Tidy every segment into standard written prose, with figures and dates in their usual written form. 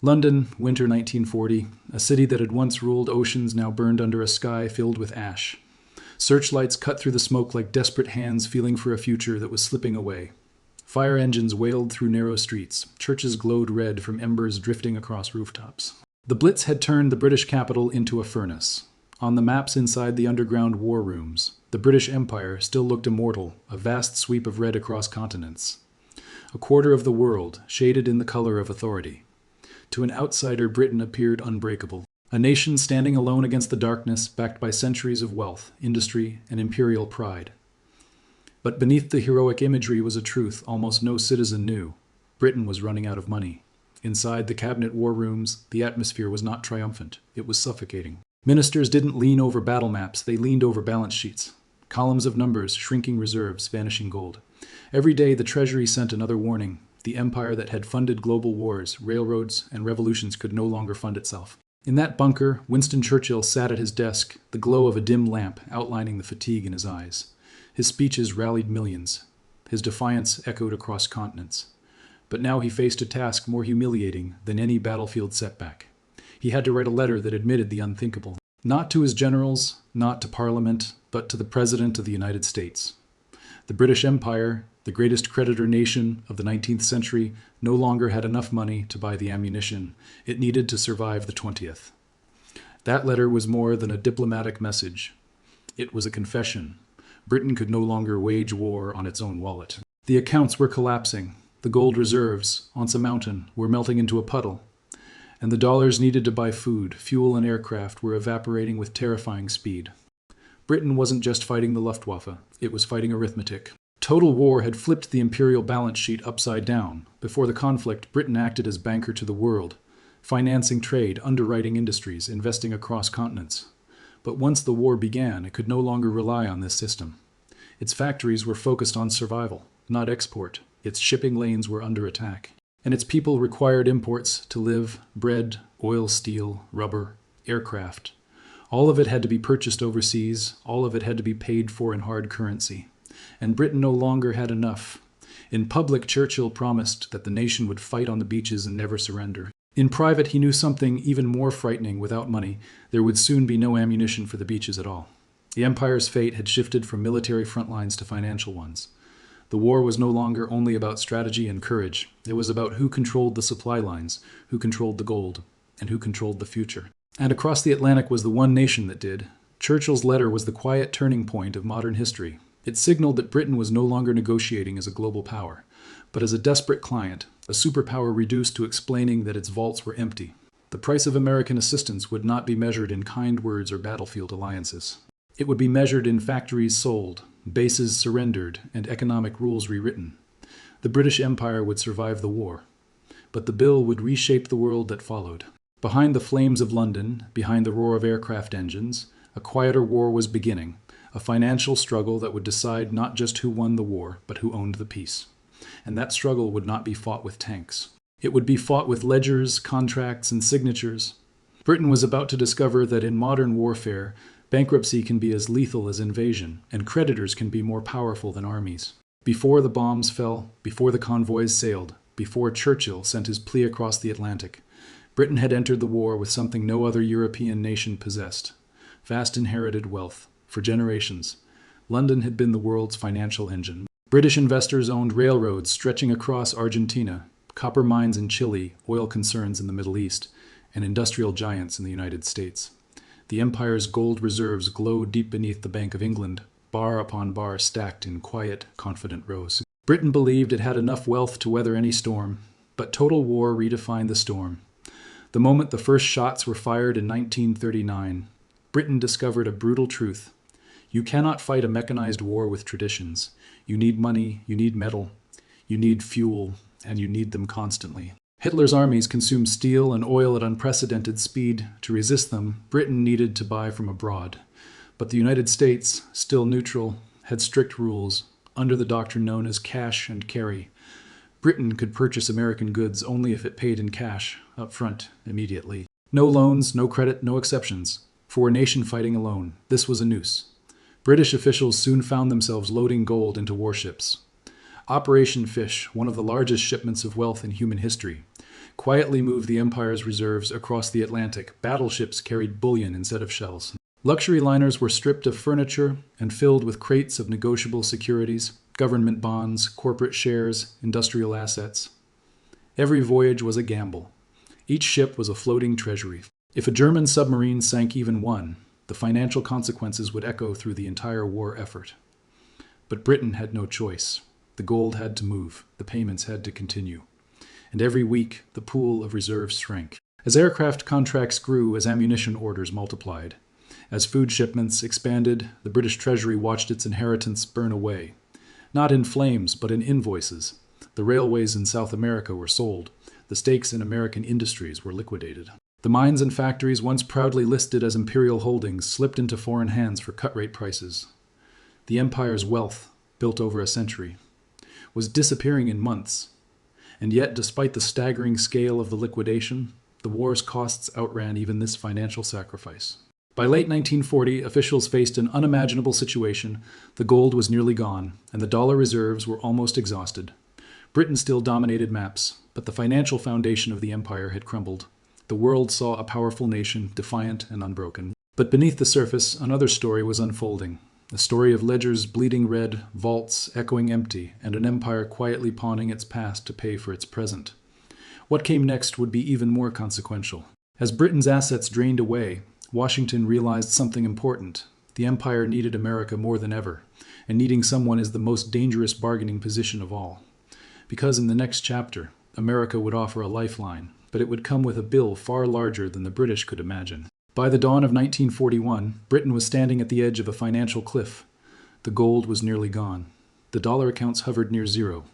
London, winter 1940, a city that had once ruled oceans now burned under a sky filled with ash. Searchlights cut through the smoke like desperate hands feeling for a future that was slipping away. Fire engines wailed through narrow streets. Churches glowed red from embers drifting across rooftops. The Blitz had turned the British capital into a furnace. On the maps inside the underground war rooms, the British Empire still looked immortal, a vast sweep of red across continents. A quarter of the world, shaded in the color of authority. To an outsider, Britain appeared unbreakable. A nation standing alone against the darkness, backed by centuries of wealth, industry, and imperial pride. But beneath the heroic imagery was a truth almost no citizen knew. Britain was running out of money. Inside the cabinet war rooms, the atmosphere was not triumphant. It was suffocating. Ministers didn't lean over battle maps, they leaned over balance sheets. Columns of numbers, shrinking reserves, vanishing gold. Every day the Treasury sent another warning. The empire that had funded global wars, railroads, and revolutions could no longer fund itself. In that bunker, Winston Churchill sat at his desk, the glow of a dim lamp outlining the fatigue in his eyes. His speeches rallied millions. His defiance echoed across continents. But now he faced a task more humiliating than any battlefield setback. He had to write a letter that admitted the unthinkable. Not to his generals, not to Parliament, but to the President of the United States. The British Empire, the greatest creditor nation of the 19th century, no longer had enough money to buy the ammunition it needed to survive the 20th. That letter was more than a diplomatic message. It was a confession. Britain could no longer wage war on its own wallet. The accounts were collapsing. The gold reserves, once a mountain, were melting into a puddle. And the dollars needed to buy food, fuel, and aircraft were evaporating with terrifying speed. Britain wasn't just fighting the Luftwaffe, it was fighting arithmetic. Total war had flipped the imperial balance sheet upside down. Before the conflict, Britain acted as banker to the world, financing trade, underwriting industries, investing across continents. But once the war began, it could no longer rely on this system. Its factories were focused on survival, not export. Its shipping lanes were under attack. And its people required imports to live: bread, oil, steel, rubber, aircraft. All of it had to be purchased overseas. All of it had to be paid for in hard currency. And Britain no longer had enough. In public, Churchill promised that the nation would fight on the beaches and never surrender. In private, he knew something even more frightening. Without money, there would soon be no ammunition for the beaches at all. The empire's fate had shifted from military front lines to financial ones. The war was no longer only about strategy and courage. It was about who controlled the supply lines, who controlled the gold, and who controlled the future. And across the Atlantic was the one nation that did. Churchill's letter was the quiet turning point of modern history. It signaled that Britain was no longer negotiating as a global power, but as a desperate client, a superpower reduced to explaining that its vaults were empty. The price of American assistance would not be measured in kind words or battlefield alliances. It would be measured in factories sold, bases surrendered, and economic rules rewritten. The British Empire would survive the war, but the bill would reshape the world that followed. Behind the flames of London, behind the roar of aircraft engines, a quieter war was beginning, a financial struggle that would decide not just who won the war, but who owned the peace. And that struggle would not be fought with tanks. It would be fought with ledgers, contracts, and signatures. Britain was about to discover that in modern warfare, bankruptcy can be as lethal as invasion, and creditors can be more powerful than armies. Before the bombs fell, before the convoys sailed, before Churchill sent his plea across the Atlantic, Britain had entered the war with something no other European nation possessed: vast inherited wealth. For generations, London had been the world's financial engine. British investors owned railroads stretching across Argentina, copper mines in Chile, oil concerns in the Middle East, and industrial giants in the United States. The empire's gold reserves glowed deep beneath the Bank of England, bar upon bar stacked in quiet, confident rows. Britain believed it had enough wealth to weather any storm, but total war redefined the storm. The moment the first shots were fired in 1939, Britain discovered a brutal truth. You cannot fight a mechanized war with traditions. You need money, you need metal, you need fuel, and you need them constantly. Hitler's armies consumed steel and oil at unprecedented speed. To resist them, Britain needed to buy from abroad. But the United States, still neutral, had strict rules, under the doctrine known as cash and carry. Britain could purchase American goods only if it paid in cash, up front, immediately. No loans, no credit, no exceptions. For a nation fighting alone, this was a noose. British officials soon found themselves loading gold into warships. Operation Fish, one of the largest shipments of wealth in human history, quietly moved the empire's reserves across the Atlantic. Battleships carried bullion instead of shells. Luxury liners were stripped of furniture and filled with crates of negotiable securities, government bonds, corporate shares, industrial assets. Every voyage was a gamble. Each ship was a floating treasury. If a German submarine sank even one, the financial consequences would echo through the entire war effort. But Britain had no choice. The gold had to move, the payments had to continue. And every week, the pool of reserves shrank. As aircraft contracts grew, as ammunition orders multiplied, as food shipments expanded, the British Treasury watched its inheritance burn away. Not in flames, but in invoices. The railways in South America were sold. The stakes in American industries were liquidated. The mines and factories once proudly listed as imperial holdings slipped into foreign hands for cut-rate prices. The empire's wealth, built over a century, was disappearing in months. And yet, despite the staggering scale of the liquidation, the war's costs outran even this financial sacrifice. By late 1940, officials faced an unimaginable situation. The gold was nearly gone, and the dollar reserves were almost exhausted. Britain still dominated maps, but the financial foundation of the empire had crumbled. The world saw a powerful nation, defiant and unbroken. But beneath the surface, another story was unfolding. A story of ledgers bleeding red, vaults echoing empty, and an empire quietly pawning its past to pay for its present. What came next would be even more consequential. As Britain's assets drained away, Washington realized something important. The empire needed America more than ever, and needing someone is the most dangerous bargaining position of all. Because in the next chapter, America would offer a lifeline, but it would come with a bill far larger than the British could imagine. By the dawn of 1941, Britain was standing at the edge of a financial cliff. The gold was nearly gone. The dollar accounts hovered near zero,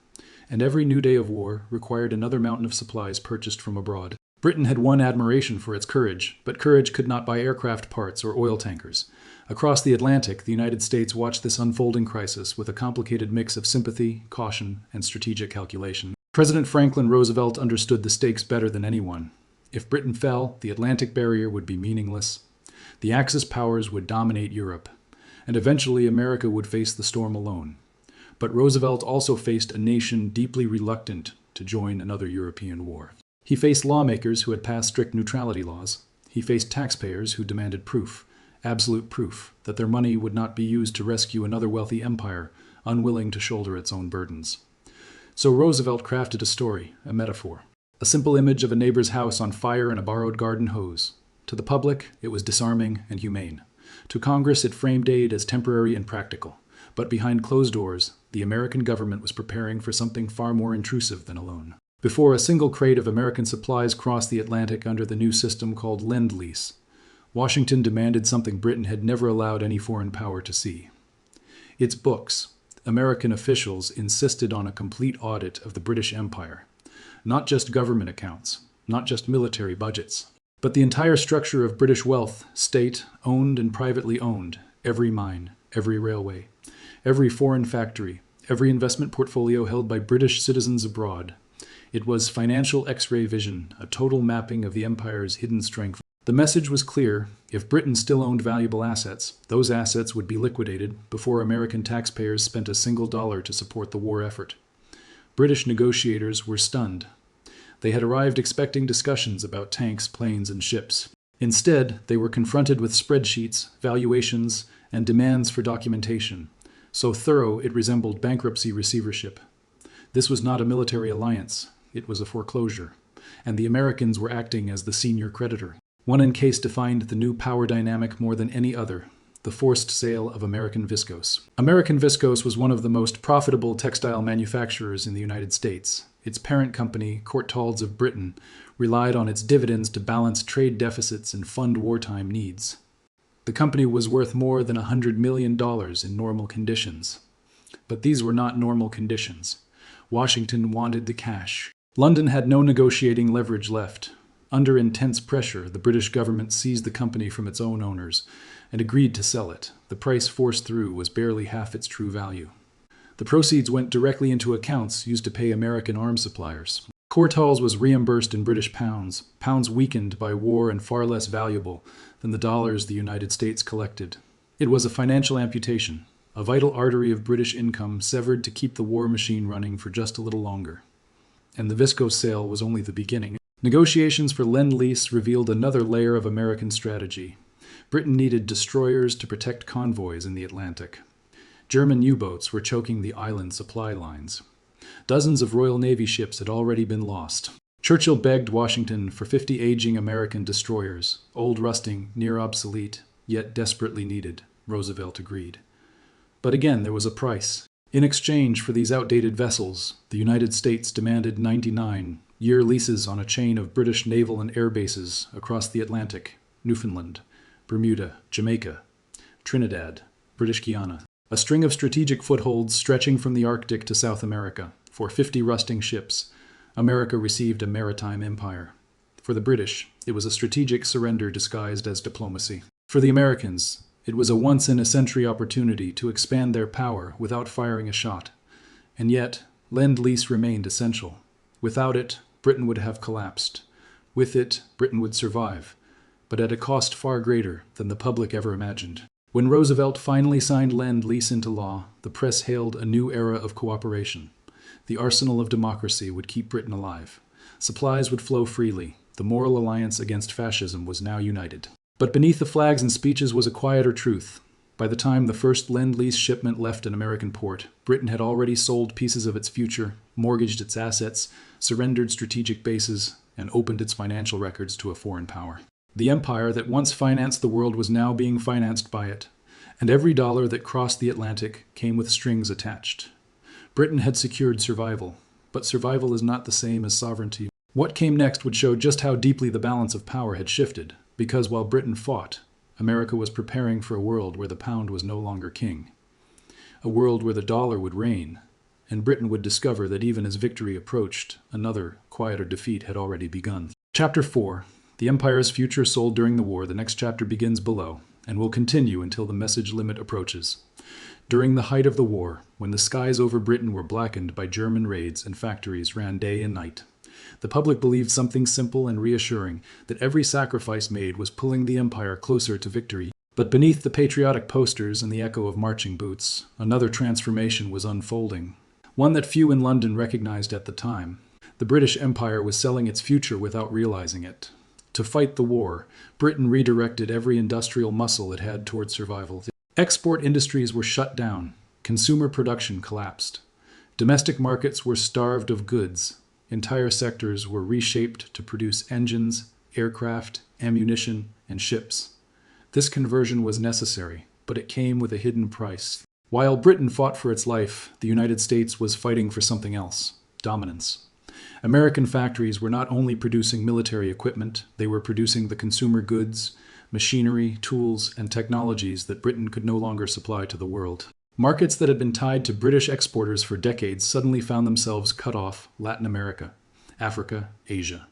and every new day of war required another mountain of supplies purchased from abroad. Britain had won admiration for its courage, but courage could not buy aircraft parts or oil tankers. Across the Atlantic, the United States watched this unfolding crisis with a complicated mix of sympathy, caution, and strategic calculation. President Franklin Roosevelt understood the stakes better than anyone. If Britain fell, the Atlantic barrier would be meaningless. The Axis powers would dominate Europe, and eventually America would face the storm alone. But Roosevelt also faced a nation deeply reluctant to join another European war. He faced lawmakers who had passed strict neutrality laws. He faced taxpayers who demanded proof, absolute proof, that their money would not be used to rescue another wealthy empire, unwilling to shoulder its own burdens. So Roosevelt crafted a story, a metaphor, a simple image of a neighbor's house on fire and a borrowed garden hose. To the public, it was disarming and humane. To Congress, it framed aid as temporary and practical. But behind closed doors, the American government was preparing for something far more intrusive than a loan. Before a single crate of American supplies crossed the Atlantic under the new system called Lend-Lease, Washington demanded something Britain had never allowed any foreign power to see. Its books. American officials insisted on a complete audit of the British Empire. Not just government accounts, not just military budgets, but the entire structure of British wealth, state-owned and privately owned, every mine, every railway, every foreign factory, every investment portfolio held by British citizens abroad. It was financial X-ray vision, a total mapping of the empire's hidden strength. The message was clear. If Britain still owned valuable assets, those assets would be liquidated before American taxpayers spent a single dollar to support the war effort. British negotiators were stunned. They had arrived expecting discussions about tanks, planes, and ships. Instead, they were confronted with spreadsheets, valuations, and demands for documentation, so thorough it resembled bankruptcy receivership. This was not a military alliance. It was a foreclosure, and the Americans were acting as the senior creditor. One case defined the new power dynamic more than any other, the forced sale of American viscose. American viscose was one of the most profitable textile manufacturers in the United States. Its parent company, Courtaulds of Britain, relied on its dividends to balance trade deficits and fund wartime needs. The company was worth more than $100 million in normal conditions. But these were not normal conditions. Washington wanted the cash. London had no negotiating leverage left. Under intense pressure, the British government seized the company from its own owners and agreed to sell it. The price forced through was barely half its true value. The proceeds went directly into accounts used to pay American arms suppliers. Courtaulds was reimbursed in British pounds, pounds weakened by war and far less valuable than the dollars the United States collected. It was a financial amputation, a vital artery of British income severed to keep the war machine running for just a little longer. And the viscose sale was only the beginning. Negotiations for Lend-Lease revealed another layer of American strategy. Britain needed destroyers to protect convoys in the Atlantic. German U-boats were choking the island supply lines. Dozens of Royal Navy ships had already been lost. Churchill begged Washington for 50 aging American destroyers, old rusting, near obsolete, yet desperately needed. Roosevelt agreed. But again, there was a price. In exchange for these outdated vessels, the United States demanded 99-year leases on a chain of British naval and air bases across the Atlantic: Newfoundland, Bermuda, Jamaica, Trinidad, British Guiana. A string of strategic footholds stretching from the Arctic to South America. For 50 rusting ships, America received a maritime empire. For the British, it was a strategic surrender disguised as diplomacy. For the Americans, it was a once-in-a-century opportunity to expand their power without firing a shot. And yet, Lend-Lease remained essential. Without it, Britain would have collapsed. With it, Britain would survive, but at a cost far greater than the public ever imagined. When Roosevelt finally signed Lend-Lease into law, the press hailed a new era of cooperation. The arsenal of democracy would keep Britain alive. Supplies would flow freely. The moral alliance against fascism was now united. But beneath the flags and speeches was a quieter truth. By the time the first Lend-Lease shipment left an American port, Britain had already sold pieces of its future, mortgaged its assets, surrendered strategic bases, and opened its financial records to a foreign power. The empire that once financed the world was now being financed by it, and every dollar that crossed the Atlantic came with strings attached. Britain had secured survival, but survival is not the same as sovereignty. What came next would show just how deeply the balance of power had shifted, because while Britain fought, America was preparing for a world where the pound was no longer king, a world where the dollar would reign, and Britain would discover that even as victory approached, another, quieter defeat had already begun. Chapter 4. The Empire's Future Sold During the War. The next chapter begins below, and will continue until the message limit approaches. During the height of the war, when the skies over Britain were blackened by German raids and factories ran day and night, the public believed something simple and reassuring, that every sacrifice made was pulling the empire closer to victory. But beneath the patriotic posters and the echo of marching boots, another transformation was unfolding, one that few in London recognized at the time. The British Empire was selling its future without realizing it. To fight the war, Britain redirected every industrial muscle it had toward survival. Export industries were shut down. Consumer production collapsed. Domestic markets were starved of goods. Entire sectors were reshaped to produce engines, aircraft, ammunition, and ships. This conversion was necessary, but it came with a hidden price. While Britain fought for its life, the United States was fighting for something else: dominance. American factories were not only producing military equipment, they were producing the consumer goods, machinery, tools, and technologies that Britain could no longer supply to the world. Markets that had been tied to British exporters for decades suddenly found themselves cut off: Latin America, Africa, Asia.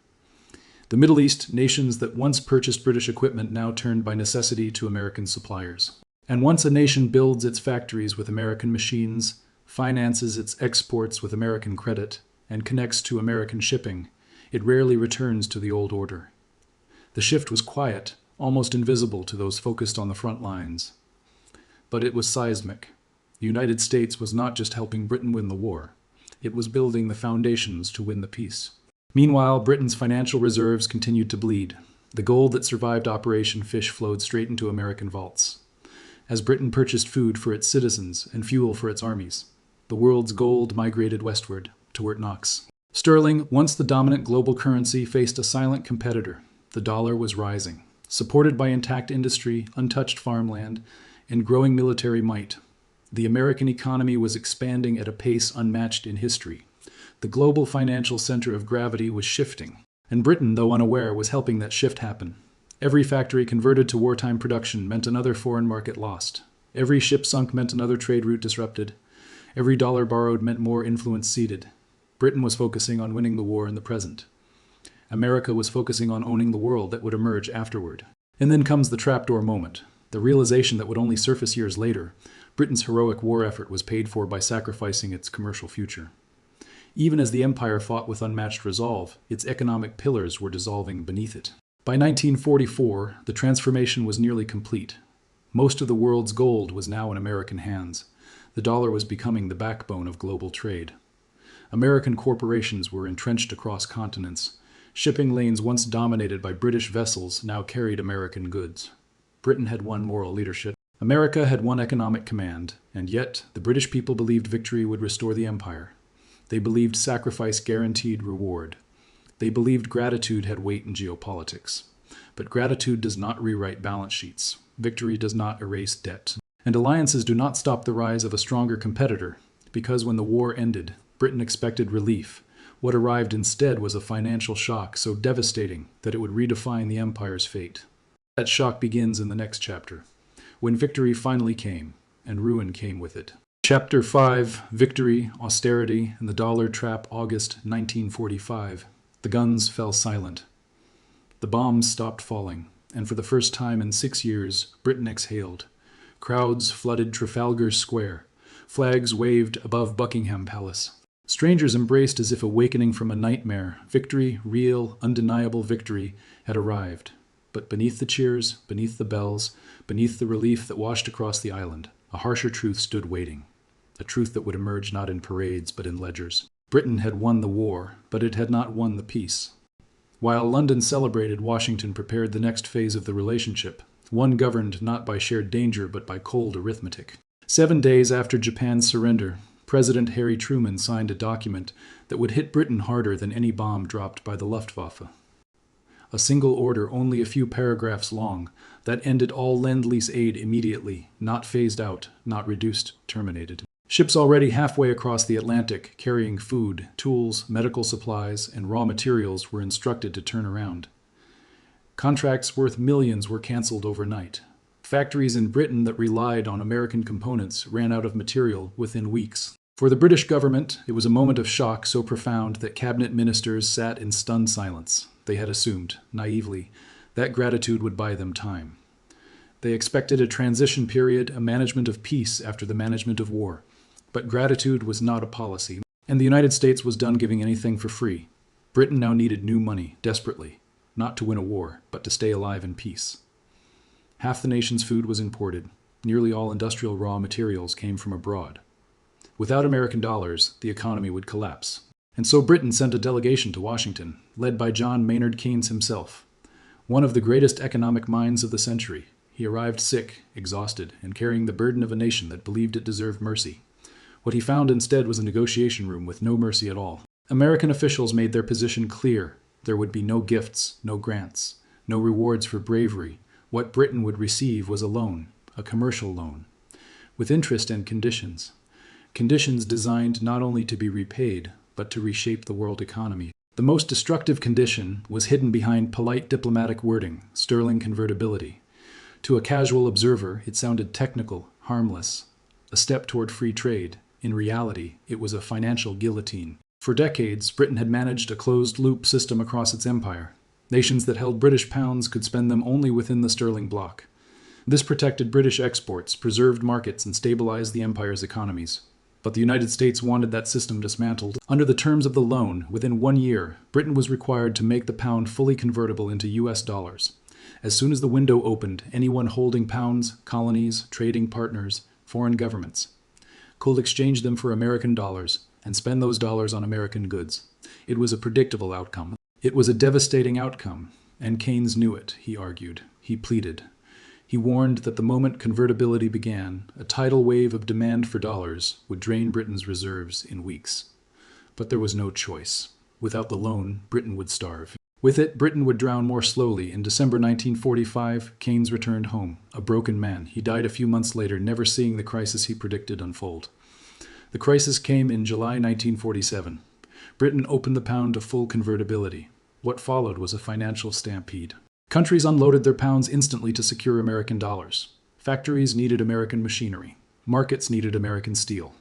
The Middle East, nations that once purchased British equipment now turned by necessity to American suppliers. And once a nation builds its factories with American machines, finances its exports with American credit, and connects to American shipping, it rarely returns to the old order. The shift was quiet, almost invisible to those focused on the front lines. But it was seismic. The United States was not just helping Britain win the war, it was building the foundations to win the peace. Meanwhile, Britain's financial reserves continued to bleed. The gold that survived Operation Fish flowed straight into American vaults. As Britain purchased food for its citizens and fuel for its armies, the world's gold migrated westward, to Knox. Sterling, once the dominant global currency, faced a silent competitor. The dollar was rising, supported by intact industry, untouched farmland, and growing military might. The American economy was expanding at a pace unmatched in history. The global financial center of gravity was shifting, and Britain, though unaware, was helping that shift happen. Every factory converted to wartime production meant another foreign market lost. Every ship sunk meant another trade route disrupted. Every dollar borrowed meant more influence ceded. Britain was focusing on winning the war in the present. America was focusing on owning the world that would emerge afterward. And then comes the trapdoor moment, the realization that would only surface years later. Britain's heroic war effort was paid for by sacrificing its commercial future. Even as the empire fought with unmatched resolve, its economic pillars were dissolving beneath it. By 1944, the transformation was nearly complete. Most of the world's gold was now in American hands. The dollar was becoming the backbone of global trade. American corporations were entrenched across continents, Shipping lanes once dominated by British vessels now carried American goods. Britain had won moral leadership. America had won economic command, and yet the British people believed victory would restore the empire. They believed sacrifice guaranteed reward. They believed gratitude had weight in geopolitics. But gratitude does not rewrite balance sheets. Victory does not erase debt. And alliances do not stop the rise of a stronger competitor, because when the war ended, Britain expected relief. What arrived instead was a financial shock so devastating that it would redefine the empire's fate. That shock begins in the next chapter, when victory finally came, and ruin came with it. Chapter 5, Victory, Austerity, and the Dollar Trap, August 1945. The guns fell silent. The bombs stopped falling, and for the first time in 6 years, Britain exhaled. Crowds flooded Trafalgar Square. Flags waved above Buckingham Palace. Strangers embraced as if awakening from a nightmare. Victory, real, undeniable victory, had arrived. But beneath the cheers, beneath the bells, beneath the relief that washed across the island, a harsher truth stood waiting. A truth that would emerge not in parades, but in ledgers. Britain had won the war, but it had not won the peace. While London celebrated, Washington prepared the next phase of the relationship, one governed not by shared danger, but by cold arithmetic. 7 days after Japan's surrender, President Harry Truman signed a document that would hit Britain harder than any bomb dropped by the Luftwaffe. A single order only a few paragraphs long that ended all Lend-Lease aid immediately, not phased out, not reduced, terminated. Ships already halfway across the Atlantic carrying food, tools, medical supplies, and raw materials were instructed to turn around. Contracts worth millions were canceled overnight. Factories in Britain that relied on American components ran out of material within weeks. For the British government, it was a moment of shock so profound that cabinet ministers sat in stunned silence. They had assumed, naively, that gratitude would buy them time. They expected a transition period, a management of peace after the management of war. But gratitude was not a policy, and the United States was done giving anything for free. Britain now needed new money, desperately, not to win a war, but to stay alive in peace. Half the nation's food was imported. Nearly all industrial raw materials came from abroad. Without American dollars, the economy would collapse. And so Britain sent a delegation to Washington, led by John Maynard Keynes himself, one of the greatest economic minds of the century. He arrived sick, exhausted, and carrying the burden of a nation that believed it deserved mercy. What he found instead was a negotiation room with no mercy at all. American officials made their position clear. There would be no gifts, no grants, no rewards for bravery. What Britain would receive was a loan, a commercial loan, with interest and conditions. Conditions designed not only to be repaid, but to reshape the world economy. The most destructive condition was hidden behind polite diplomatic wording, sterling convertibility. To a casual observer, it sounded technical, harmless, a step toward free trade. In reality, it was a financial guillotine. For decades, Britain had managed a closed-loop system across its empire. Nations that held British pounds could spend them only within the sterling bloc. This protected British exports, preserved markets, and stabilized the empire's economies. But the United States wanted that system dismantled. Under the terms of the loan, within 1 year, Britain was required to make the pound fully convertible into US dollars. As soon as the window opened, anyone holding pounds, colonies, trading partners, foreign governments, could exchange them for American dollars and spend those dollars on American goods. It was a predictable outcome. It was a devastating outcome, and Keynes knew it, he argued. He pleaded. He warned that the moment convertibility began, a tidal wave of demand for dollars would drain Britain's reserves in weeks. But there was no choice. Without the loan, Britain would starve. With it, Britain would drown more slowly. In December 1945, Keynes returned home, a broken man. He died a few months later, never seeing the crisis he predicted unfold. The crisis came in July 1947. Britain opened the pound to full convertibility. What followed was a financial stampede. Countries unloaded their pounds instantly to secure American dollars. Factories needed American machinery. Markets needed American steel.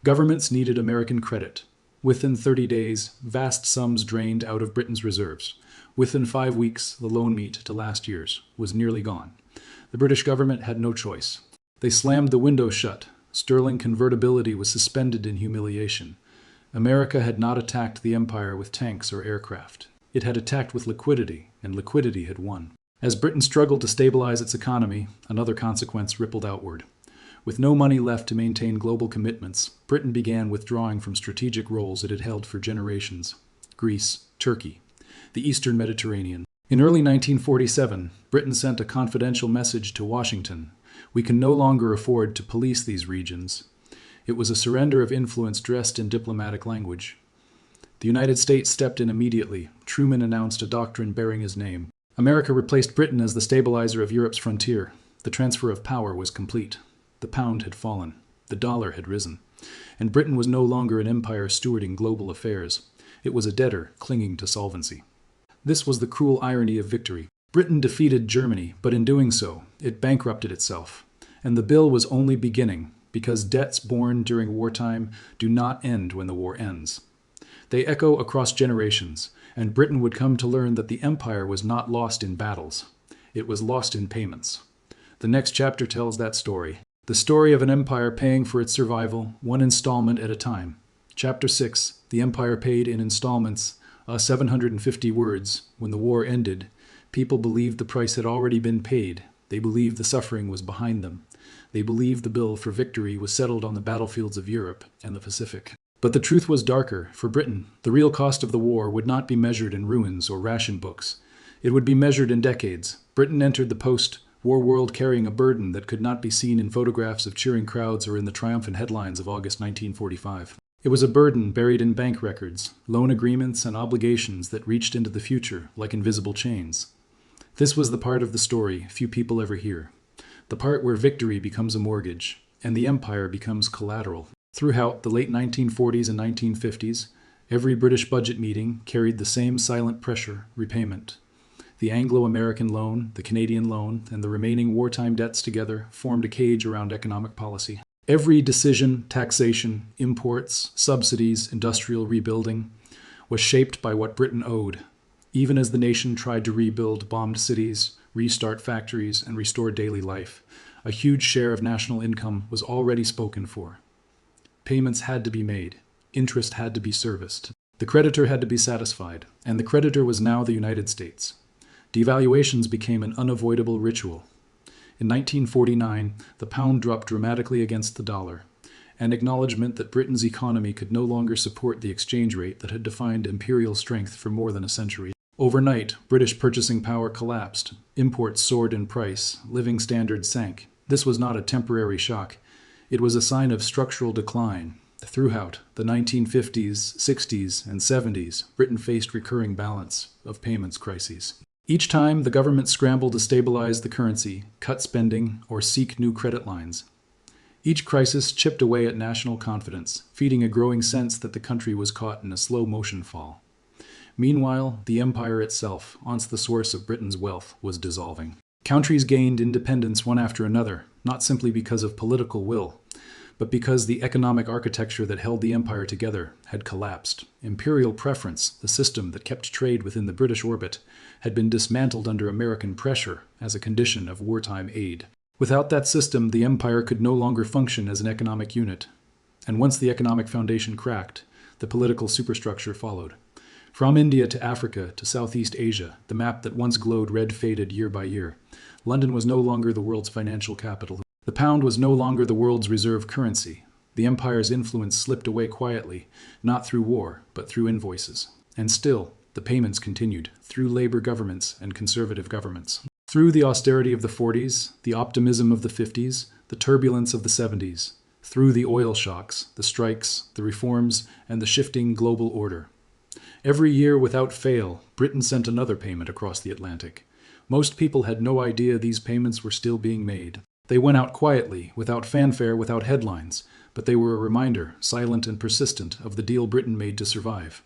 Governments needed American credit. Within 30 days, vast sums drained out of Britain's reserves. Within 5 weeks, the loan meet to last year's was nearly gone. The British government had no choice. They slammed the window shut. Sterling convertibility was suspended in humiliation. America had not attacked the empire with tanks or aircraft. It had attacked with liquidity, and liquidity had won. As Britain struggled to stabilize its economy, another consequence rippled outward. With no money left to maintain global commitments, Britain began withdrawing from strategic roles it had held for generations. Greece, Turkey. the Eastern Mediterranean. In early 1947, Britain sent a confidential message to Washington. We can no longer afford to police these regions. It was a surrender of influence dressed in diplomatic language. The United States stepped in immediately. Truman announced a doctrine bearing his name. America replaced Britain as the stabilizer of Europe's frontier. The transfer of power was complete. The pound had fallen. The dollar had risen. And Britain was no longer an empire stewarding global affairs. It was a debtor clinging to solvency. This was the cruel irony of victory. Britain defeated Germany, but in doing so, it bankrupted itself. And the bill was only beginning, because debts borne during wartime do not end when the war ends. They echo across generations, and Britain would come to learn that the empire was not lost in battles. It was lost in payments. The next chapter tells that story. The story of an empire paying for its survival, one installment at a time. Chapter 6, the empire paid in installments, 750 words. When the war ended, people believed the price had already been paid. They believed the suffering was behind them. They believed the bill for victory was settled on the battlefields of Europe and the Pacific. But the truth was darker. For Britain, the real cost of the war would not be measured in ruins or ration books. It would be measured in decades. Britain entered the post-war world carrying a burden that could not be seen in photographs of cheering crowds or in the triumphant headlines of August 1945. It was a burden buried in bank records, loan agreements, and obligations that reached into the future like invisible chains. This was the part of the story few people ever hear. The part where victory becomes a mortgage, and the empire becomes collateral. Throughout the late 1940s and 1950s, every British budget meeting carried the same silent pressure: repayment. The Anglo-American loan, the Canadian loan, and the remaining wartime debts together formed a cage around economic policy. Every decision, taxation, imports, subsidies, industrial rebuilding, was shaped by what Britain owed. Even as the nation tried to rebuild bombed cities, restart factories, and restore daily life, a huge share of national income was already spoken for. Payments had to be made. Interest had to be serviced. The creditor had to be satisfied, and the creditor was now the United States. Devaluations became an unavoidable ritual. In 1949, the pound dropped dramatically against the dollar, an acknowledgement that Britain's economy could no longer support the exchange rate that had defined imperial strength for more than a century. Overnight, British purchasing power collapsed. Imports soared in price. Living standards sank. This was not a temporary shock. It was a sign of structural decline. Throughout the 1950s, 60s, and 70s, Britain faced recurring balance of payments crises. Each time, the government scrambled to stabilize the currency, cut spending, or seek new credit lines. Each crisis chipped away at national confidence, feeding a growing sense that the country was caught in a slow-motion fall. Meanwhile, the empire itself, once the source of Britain's wealth, was dissolving. Countries gained independence one after another, not simply because of political will, but because the economic architecture that held the empire together had collapsed. Imperial preference, the system that kept trade within the British orbit, had been dismantled under American pressure as a condition of wartime aid. Without that system, the empire could no longer function as an economic unit. And once the economic foundation cracked, the political superstructure followed. From India to Africa to Southeast Asia, the map that once glowed red faded year by year. London was no longer the world's financial capital. The pound was no longer the world's reserve currency. The empire's influence slipped away quietly, not through war, but through invoices. And still, the payments continued, through labor governments and conservative governments. Through the austerity of the 40s, the optimism of the 50s, the turbulence of the 70s. Through the oil shocks, the strikes, the reforms, and the shifting global order. Every year, without fail, Britain sent another payment across the Atlantic. Most people had no idea these payments were still being made. They went out quietly, without fanfare, without headlines, but they were a reminder, silent and persistent, of the deal Britain made to survive.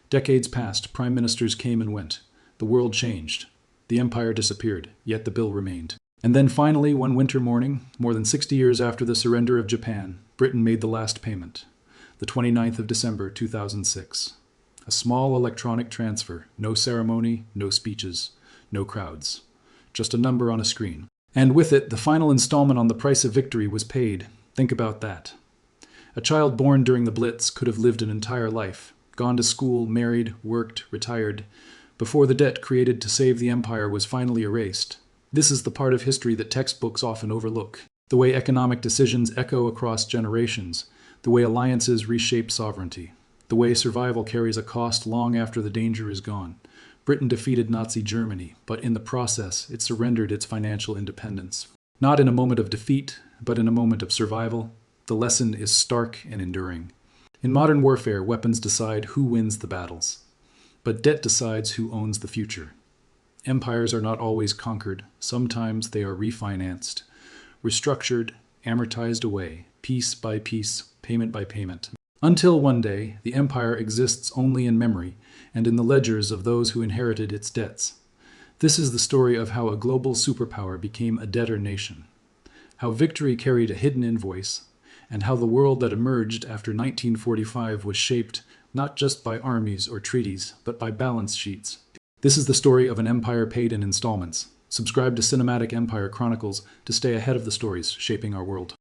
Decades passed, prime ministers came and went. The world changed. The empire disappeared, yet the bill remained. And then finally, one winter morning, more than 60 years after the surrender of Japan, Britain made the last payment, the 29th of December, 2006. A small electronic transfer, no ceremony, no speeches, no crowds. Just a number on a screen. And with it, the final installment on the price of victory was paid. Think about that. A child born during the Blitz could have lived an entire life, gone to school, married, worked, retired, before the debt created to save the empire was finally erased. This is the part of history that textbooks often overlook. The way economic decisions echo across generations, the way alliances reshape sovereignty, the way survival carries a cost long after the danger is gone. Britain defeated Nazi Germany, but in the process, it surrendered its financial independence. Not in a moment of defeat, but in a moment of survival. The lesson is stark and enduring. In modern warfare, weapons decide who wins the battles, but debt decides who owns the future. Empires are not always conquered. Sometimes they are refinanced, restructured, amortized away, piece by piece, payment by payment. Until one day, the empire exists only in memory and in the ledgers of those who inherited its debts. This is the story of how a global superpower became a debtor nation, how victory carried a hidden invoice, and how the world that emerged after 1945 was shaped not just by armies or treaties, but by balance sheets. This is the story of an empire paid in installments. Subscribe to Cinematic Empire Chronicles to stay ahead of the stories shaping our world.